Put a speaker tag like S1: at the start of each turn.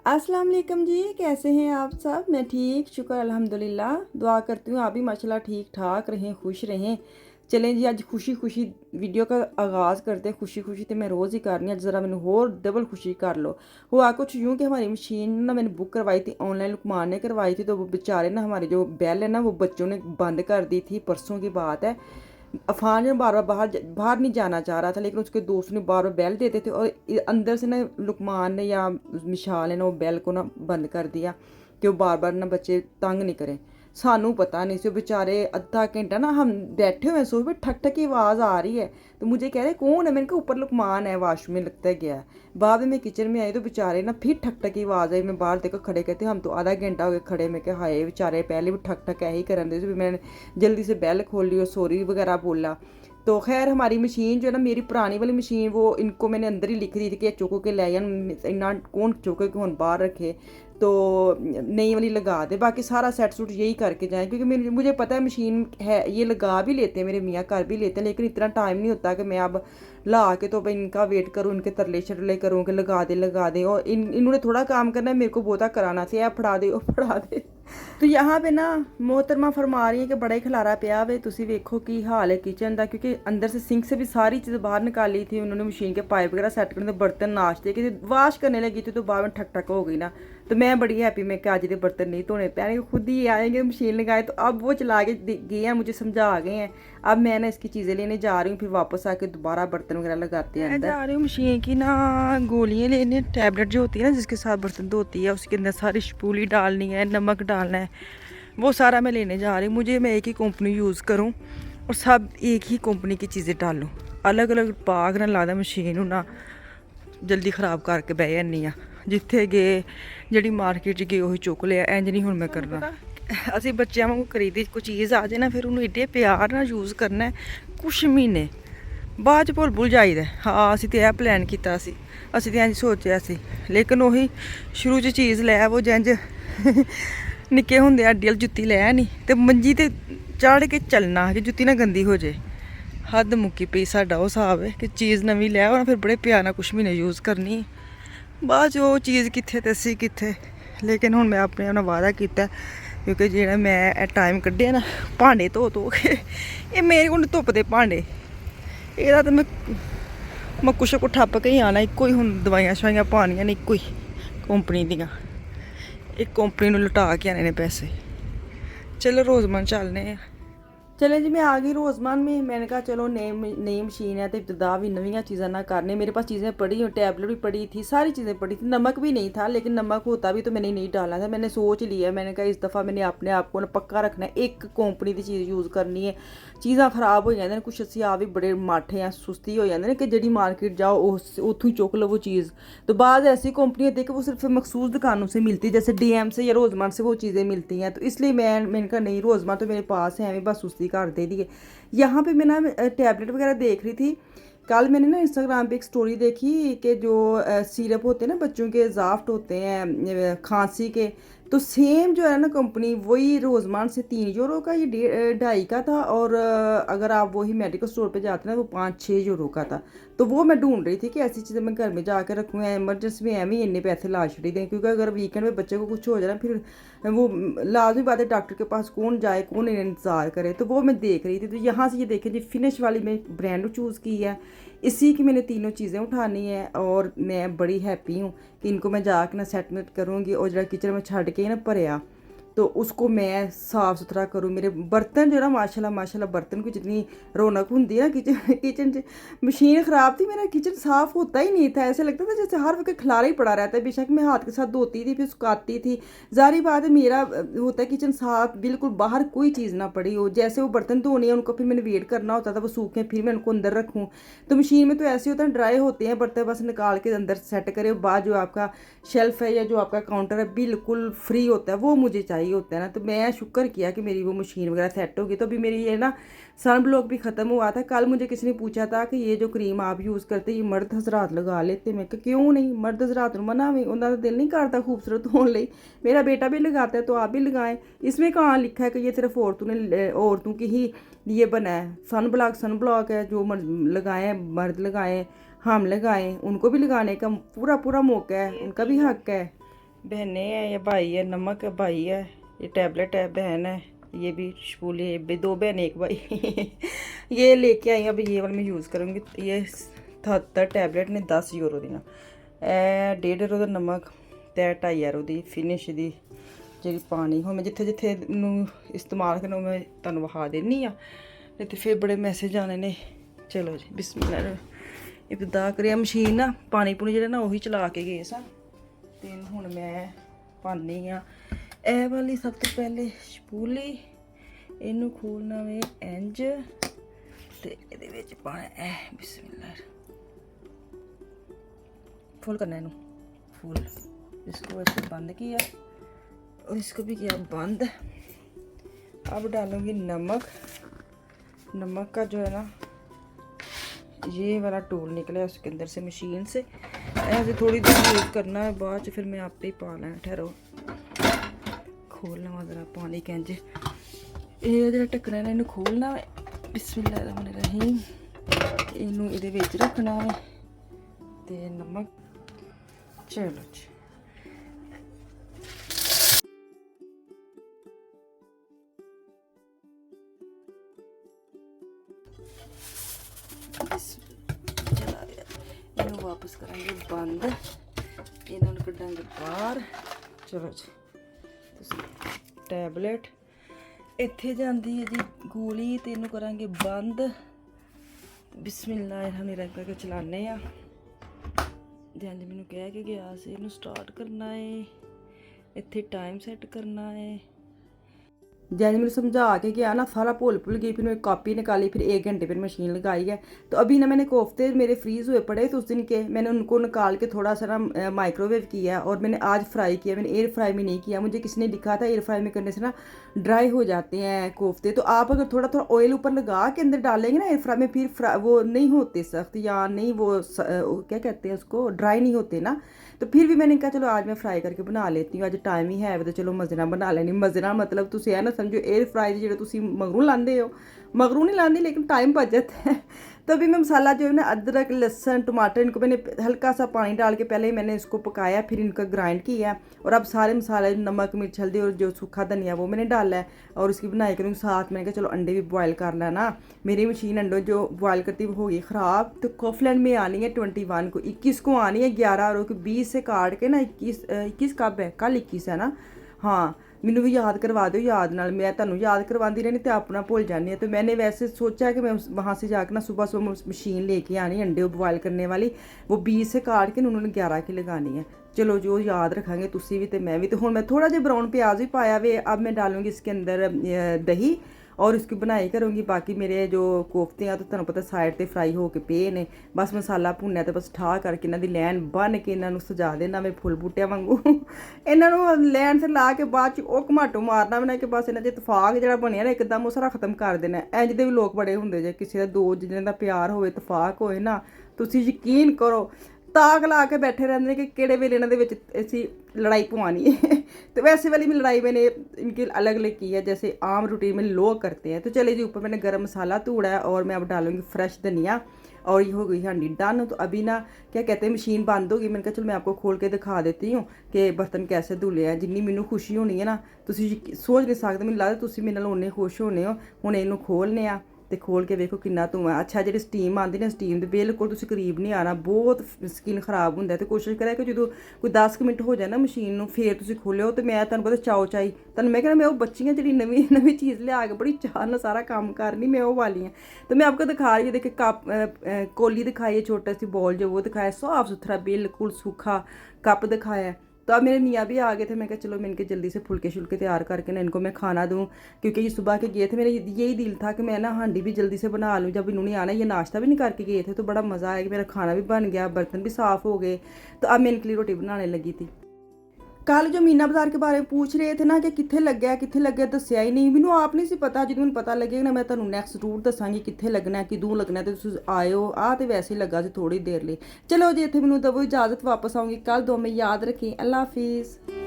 S1: अस्सलाम वालेकुम जी, कैसे हैं आप सब? मैं ठीक, शुक्र अल्हम्दुलिल्लाह। दुआ करती हूँ आप भी माशाल्लाह ठीक ठाक रहें, खुश रहें। चलें जी, अज खुशी खुशी वीडियो का आगाज़ करते हैं। खुशी खुशी तो मैं रोज़ ही कर रही हूँ, ज़रा मैंने होर डबल खुशी कर लो। हुआ कुछ यूँ कि हमारी मशीन ना मैंने बुक करवाई थी ऑनलाइन, लुकमान ने करवाई थी, तो वो बेचारे ना हमारे जो बेल है ना वो बच्चों ने बंद कर दी थी। परसों की बात है। अफान जो बार बार बाहर नहीं जाना चाह रहा था, लेकिन उसके दोस्त ने बार बार बेल देते थे और अंदर से ना लुकमान ने या मिशाल ने ना वो बेल को ना बंद कर दिया कि वो बार बार ना बच्चे तंग नहीं करें। सानू पता नहीं, से बेचारे अद्धा घंटा ना हम बैठे हुए हैं, सो भी ठक ठक की आवाज़ आ रही है। तो मुझे कह रहे कौन है, मैंने कहा ऊपर लुकमान है, वाशरूम में लगता है गया है। बाद में मैं किचन में आई तो बेचारे ना फिर ठक ठक की आवाज़ आई। मैं बाहर देखो खड़े कहते हम तो आधा घंटा हो गया खड़े। मैं क्या हाय बेचारे पहले भी ठक ठक यही करन दे। मैंने जल्दी से बेल खोली और सॉरी वगैरह बोला। तो खैर हमारी मशीन जो है ना, मेरी पुरानी वाली मशीन, वो इनको मैंने अंदर ही लिख दी थी कि चुको के ले जान, इन्ना कौन चुके कि हम बाहर रखे। तो नई वाली लगा दे, बाकी सारा सेट सूट यही करके जाएं, क्योंकि मुझे पता है मशीन है, ये लगा भी लेते हैं, मेरे मियाँ कर भी लेते हैं, लेकिन इतना टाइम नहीं होता कि मैं अब ला के तो भाई इनका वेट करूँ, इनके तरले शरले करूँ कि लगा दे। और इन्होंने थोड़ा काम करना है, मेरे को बहुता कराना से फड़ा दे वो फड़ा दे। तो यहाँ पे ना मोहतरमा फरमा रही है कि बड़ा ही खलारा पिया वे, तुसी वेखो की हाल है किचन का, क्योंकि अंदर से सिंक से भी सारी चीज़ बाहर निकाली थी उन्होंने, मशीन के पाइप वगैरह सेट करने, बर्तन नाश्ते के वाश करने लगी थी तो बाद में ठक ठक हो गई ना। तो मैं बड़ी हैप्पी, मैं क्या आज के बर्तन नहीं धोने पैने, खुद ही आएंगे मशीन लगाए। तो अब वो चला के गए हैं, मुझे समझा गए हैं। अब मैं ना इसकी चीज़ें लेने जा रही हूँ, फिर वापस आके दोबारा बर्तन वगैरह लगाते हैं अंदर। जा रही हूँ मशीन की ना गोलियाँ लेने, टैबलेट जो होती है ना जिसके साथ बर्तन धोती है, उसके अंदर सारी शपूली डालनी है, नमक डालना है, वो सारा मैं लेने जा रही हूँ। मुझे मैं एक ही कंपनी यूज़ करूँ और सब एक ही कंपनी की चीज़ें डालूँ, अलग अलग पाग ना ला दा मशीन ना जल्दी ख़राब करके बह जानी आ। जिथे गए जी मार्केट गए उही चुक लिया, इंज नहीं हुण मैं करना। असी बच्चों वांगू करीदी कोई चीज़ आ जाए ना, फिर उन्होंने एडे प्यार ना यूज़ करना है कुछ महीने बाद भुल जाईदा। हाँ असी तो यह प्लैन किया, असी तो इंज सोचा सी, लेकिन उही शुरू च चीज़ लै वो जंज निक्के होंदे हड्डी वाली जुत्ती लै नहीं तो मंजी ते चढ़ के चलना कि जुत्ती ना गंदी हो जाए। हद मुक्की पई साडा वो हिसाब है कि चीज़ नवीं लै और फिर बड़े प्यार नाल कुछ महीने यूज़ करनी, बाद च ओह् चीज़ कित्थे ते असी कित्थे। लेकिन हुण मैं अपने उन्हें वादा किया, क्योंकि जेह्ड़ा मैं टाइम कड्ढेआ ना भांडे धो के, एह् मेरे कोल धुप्पदे भांडे, एह्दा ते मैं कुछ ठप्प के ही आना। इक्को ही हुण दवाइयां शवाइयां पानियां न इक्को ही कंपनी दियां, एक कंपनी नूं लुटा के आने ने पैसे। चलो रोज़मान चलने। चले जी मैं आ गई रोज़मान में। मैंने कहा चलो नई मशीन है तो इब्तदा भी नवी चीज़ें ना करने। मेरे पास चीज़ें पड़ी, टैबलेट भी पड़ी थी, सारी चीज़ें पड़ी थी, नमक भी नहीं था, लेकिन नमक होता भी तो मैंने नहीं डालना था। मैंने सोच लिया, मैंने कहा इस दफ़ा मैंने अपने आप को ना पक्का रखना है, एक कंपनी की चीज़ यूज़ करनी है। चीज़ां खराब हो जाती, कुछ असी आप भी बड़े माठे हैं, सुस्ती हो जाते हैं कि जी मार्केट जाओ उतों ही चुक लो वो चीज़। तो बाद ऐसी कंपनी होती है कि वो सिर्फ मखसूस दुकानों से मिलती है, जैसे DM से या रोज़मान से वो चीज़ें मिलती हैं। तो इसलिए मैंने कहा नहीं, रोज़मान तो मेरे पास है, हमें बस सुस्ती कर दे दी है। यहाँ पे मैं ना टैबलेट वगैरह देख रही थी। कल मैंने ना इंस्टाग्राम पे एक स्टोरी देखी कि जो सिरप होते हैं ना बच्चों के, ज़ाफ्ट होते हैं खांसी के, तो सेम जो है ना कंपनी वही रोज़मान से 3 यूरो का, ये 2.5 का था। और अगर आप वही मेडिकल स्टोर पे जाते ना वो 5-6 यूरो का था। तो वो मैं ढूंढ रही थी कि ऐसी चीज़ें मैं घर में जाकर रखूँ, एमरजेंसी में एम ही इन्ने पैसे ला छड़ी दें, क्योंकि अगर वीकेंड में बच्चे को कुछ हो जाए ना, फिर वो लाजमी बात है डॉक्टर के पास कौन जाए, कौन इंतज़ार करे। तो वो मैं देख रही थी, तो यहाँ से ये देखें जी फिनिश वाली मैं ब्रांड चूज़ की है, इसी की मैंने तीनों चीज़ें उठानी है। और मैं बड़ी हैप्पी हूँ कि इनको मैं जाके ना सेटमेंट करूँगी, और जरा किचन में छड़ के ना भरिया तो उसको मैं साफ़ सुथरा करूँ। मेरे बर्तन जो ना माशाल्लाह माशाल्लाह, बर्तन की जितनी रौनक होती है ना किचन च। मशीन ख़राब थी, मेरा किचन साफ़ होता ही नहीं था, ऐसे लगता था जैसे हर वक्त खलारा ही पड़ा रहता है। बेशक मैं हाथ के साथ धोती थी, फिर सुखाती थी। ज़ाहिर बात है मेरा होता है किचन साफ़, बिल्कुल बाहर कोई चीज़ ना पड़ी हो। जैसे वो बर्तन धोने हैं उनको फिर मैंने वेट करना होता था वो सूखें, फिर मैं उनको अंदर रखूँ। तो मशीन में तो ऐसे होता है ड्राई होते हैं बर्तन, बस निकाल के अंदर सेट करे, बाद जो आपका शेल्फ़ है या जो आपका काउंटर है बिल्कुल फ्री होता है, वो मुझे चाहिए होता है ना। तो मैं शुक्र किया कि मेरी वो मशीन वगैरह सेट होगी। तो अभी मेरी ये ना सन ब्लॉक भी ख़त्म हुआ था। कल मुझे किसी ने पूछा था कि ये जो क्रीम आप यूज़ करते ये मर्द हजरात लगा लेते। मैं क्यों नहीं, मर्द हजरात मना में उन्होंने दिल नहीं करता खूबसूरत होने ਲਈ। मेरा बेटा भी लगाता है तो आप भी लगाएं। इसमें कहाँ लिखा है कि ये सिर्फ औरतों की ही लिए बना है। सन ब्लॉक है, जो लगाएं मर्द लगाएं, हम लगाएं, उनको भी लगाने का पूरा पूरा मौका है, उनका भी हक है। बहनें हैं, ये भाई है, नमक है भाई है, ये टैबलेट है बहन है, ये भी शपूली है, भी 2 बहन 1 भाई ये लेके आई अब ये वाला मैं यूज़ करूँगी। ये 77 टैबलेट ने 10 यूरो ਦੀਆਂ, ਇਹ 1.5 ਯੂਰੋ ਦਾ ਨਮਕ ਤੇ 2.5 ਯੂਰੋ ਦੀ ਫਿਨਿਸ਼ ਦੀ ਜਿਹੜੀ ਪਾਣੀ। ਹੁਣ ਮੈਂ ਜਿੱਥੇ ਜਿੱਥੇ ਨੂੰ ਇਸਤੇਮਾਲ ਕਰਨਾ ਮੈਂ ਤੁਹਾਨੂੰ ਵਿਖਾ ਦੇਣੀ ਆ, ਨਹੀਂ ਤੇ ਫਿਰ ਬੜੇ ਮੈਸੇਜ ਆਣੇ ਨੇ। ਚਲੋ ਜੀ ਬਿਸਮਿਲ੍ਲਾ ਇਬਤਦਾ ਕਰਿਆ। ਮਸ਼ੀਨ ਨਾ ਪਾਣੀ ਪੂਣੀ ਜਿਹੜਾ ਨਾ ਉਹੀ ਚਲਾ ਕੇ ਗਏ ਸਾਂ, ਤੇ ਹੁਣ ਮੈਂ ਪਾਉਂਦੀ ਆ ਇਹ ਵਾਲੀ। ਸਭ ਤੋਂ ਪਹਿਲੇ ਸ਼ਪੂਲੀ, ਇਹਨੂੰ ਖੋਲਣਾ ਵੇ ਇੰਜ ਤੇ ਇਹਦੇ ਵਿੱਚ ਪਾਣਾ ਇਹ ਬਿਸਮਿਲ੍ਲਾ। फुल करना है फुल। इसको ऐसे बंद किया और इसको भी किया बंद। अब डालूंगी नमक। नमक का जो है ना ये वाला टूल निकला उसके अंदर से मशीन से, ऐसे थोड़ी देर यूज़ करना है, बाद फिर मैं आप ही पा लेना। ठहरो खोलना वा जरा पानी कैंज ये जो ढक्कन है इन्हू खोलना है बिस्मिल्लाहिर्रहमानिर्रहीम। इनू इहदे विच रखना है ते नमक। चलो जी इन्हू वापस करांगे बंद, इन्हों कढ़ांगे बाहर। चलो जी टैबलेट इत्थे जांदी है जी गोली, ते इन्हू करांगे बंद। बिस्मिल्लाहिर्रहमानिर्रहीम करके चलाने आ। जंज मैनू कह के गया से इनू स्टार्ट करना है, इत्थे टाइम सैट करना है। जैसे मैंने समझा के गया ना सारा भूल गई। फिर मैं कॉपी निकाली, फिर 1 घंटे फिर मशीन लगाई है। तो अभी ना मैंने कोफ्ते मेरे फ्रीज़ हुए पड़े तो उस दिन के मैंने उनको निकाल के थोड़ा सा ना माइक्रोवेव किया और मैंने आज फ्राई किया। मैंने एयर फ्राई में नहीं किया, मुझे किसी ने लिखा था एयर फ्राई में करने से ना ड्राई हो जाते हैं कोफ्ते। तो आप अगर थोड़ा थोड़ा ऑयल ऊपर लगा के अंदर डालेंगे ना एयर फ्राई में, फिर वो नहीं होते सख्त, या नहीं वो क्या कहते हैं उसको, ड्राई नहीं होते ना। तो फिर भी मैंने कहा चलो आज मैं फ्राई करके बना लेती हूँ, आज टाइम ही है तो चलो मज़े नाल बना लेनी। मज़े नाल मतलब तुम है ना समझो एयर फ्राई जो तुम मगरू लाते हो, मगरू नहीं लाती लेकिन टाइम बचत है। तो अभी मैं मसाला जो है ना अदरक लहसुन टमाटर इनको मैंने हल्का सा पानी डाल के पहले ही मैंने इसको पकाया, फिर इनका ग्राइंड किया। और अब सारे मसाले नमक मिर्च हल्दी और जो सूखा धनिया वो मैंने डाला है और उसकी बनाई करूँगी। साथ मैंने कहा चलो अंडे भी बॉयल कर लेना। मेरी मशीन अंडों जो बॉयल करती वो हो गई ख़राब। तो कॉफलैंड में आनी है 21 को, 21 को आनी है 11 और 20 से काट के ना 21 कब है, कल 21 है ना। हाँ मैनू भी याद करवा दो, याद नाल मैं तुहानू याद करवाती रहनी तो अपना भुल जानी है। तो मैंने वैसे सोचा कि मैं वहाँ से जाकर ना सुबह सुबह मशीन लेके आनी अंडे बॉयल करने वाली, वो 20 से काट के उन्होंने 11 की लगानी है। चलो जो याद रखेंगे तुसी भी तो मैं भी। तो हुण मैं थोड़ा जिहा ब्राउन प्याज भी पाया वे। अब मैं डालूंगी इसके अंदर दही और इसकी बनाई करूँगी। बाकी मेरे जो कोफ्ते हैं तो तुहानू पता साइड ते फ्राई हो के पे ने, बस मसाला भुनना तो बस ठा करके इन्हां दी लैन बन के इन्हां नू सजा देना मैं फुल बूटियां वांगू इन्हां नू लैन से ला के बाद च ओह घमाटो मारना बना के बस इन्हां च इतफाक जिहड़ा बनया ना एकदम वो सारा खत्म कर देना। इंज दे भी लोग बड़े हुंदे जे किसी दा दो जिन्हां दा प्यार होवे इतफाक होए ना, तुसीं यकीन करो ताक ला के बैठे रहते हैं कि किहड़े वेले इन्हां दे विच ऐसी लड़ाई पवानी है। तो वैसे वाली भी लड़ाई मैंने इनकी अलग अलग की है, जैसे आम रूटीन में लोग करते हैं। तो चले जी ऊपर मैंने गरम मसाला तोड़ा है और मैं अब डालूंगी फ्रेश धनिया और ये हो गई हांडी डन। तो अभी ना क्या कहते हैं मशीन बंद होगी। मैंने कहा चलो मैं आपको खोल के दिखा देती हूँ कि बर्तन कैसे धुले हैं। जिन्नी मैनू खुशी होनी है ना तुसीं सोच नहीं सकते, मैनूं लगदा तुसीं मेरे नाल उन्ने खुश होने हो। हुण इहनूं खोलने आ ते खोल के वेखो किन्ना धुआं। अच्छा जी स्टीम आती ना स्टीम दे बिल्कुल तुसीं करीब नहीं आना, बहुत स्किन खराब हुंदा। तो कोशिश करें कि जो कोई 10 मिनट हो जाए ना मशीन नूं फिर तुसीं खोलियो। तो मैं तुहानूं पता चाओ चाई तुहानूं मैं कहना मैं वो बच्चियां जी नवीं नवीं चीज़ लिया के बड़ी चाह नाल सारा काम करनी मैं वो वाली हैं। तो मैं आपको दिखा रही हूँ, देखिए कप कोली दिखाई है, छोटा सी बॉल जो वो दिखाया, साफ़ सुथरा बिल्कुल सूखा कप दिखाया है। तो अब मेरे मियाँ भी आ गए थे। मैं कहा चलो मैं इनके जल्दी से फुलके शुल्के तैयार करके ना इनको मैं खाना दूँ, क्योंकि ये सुबह के गए थे। मेरा यही दिल था कि मैं ना हांडी भी जल्दी से बना लूँ जब इन्होंने आना। ये नाश्ता भी नहीं करके गए थे तो बड़ा मज़ा आया कि मेरा खाना भी बन गया, बर्तन भी साफ़ हो गए। तो अब मैं इनके लिए रोटी बनाने लगी थी। कल जो मीना बाज़ार के बारे में पूछ रहे थे ना कि कित्थे लग्गेआ दस्सिया ही नहीं। मैनूं आप नहीं सी पता, जो मैनूं पता लगेगा ना मैं तुहानूं नैक्सट जरूर दस्सांगी कित्थे लगना है, किदूं लगना है। तो तुसीं आयो आ तो वैसे ही लग्गा सी थोड़ी देर लिए। चलो जी इत्थे मैनूं दवो इजाज़त, वापस आऊँगी कल। दो में याद रखें। अल्लाह हाफिज़।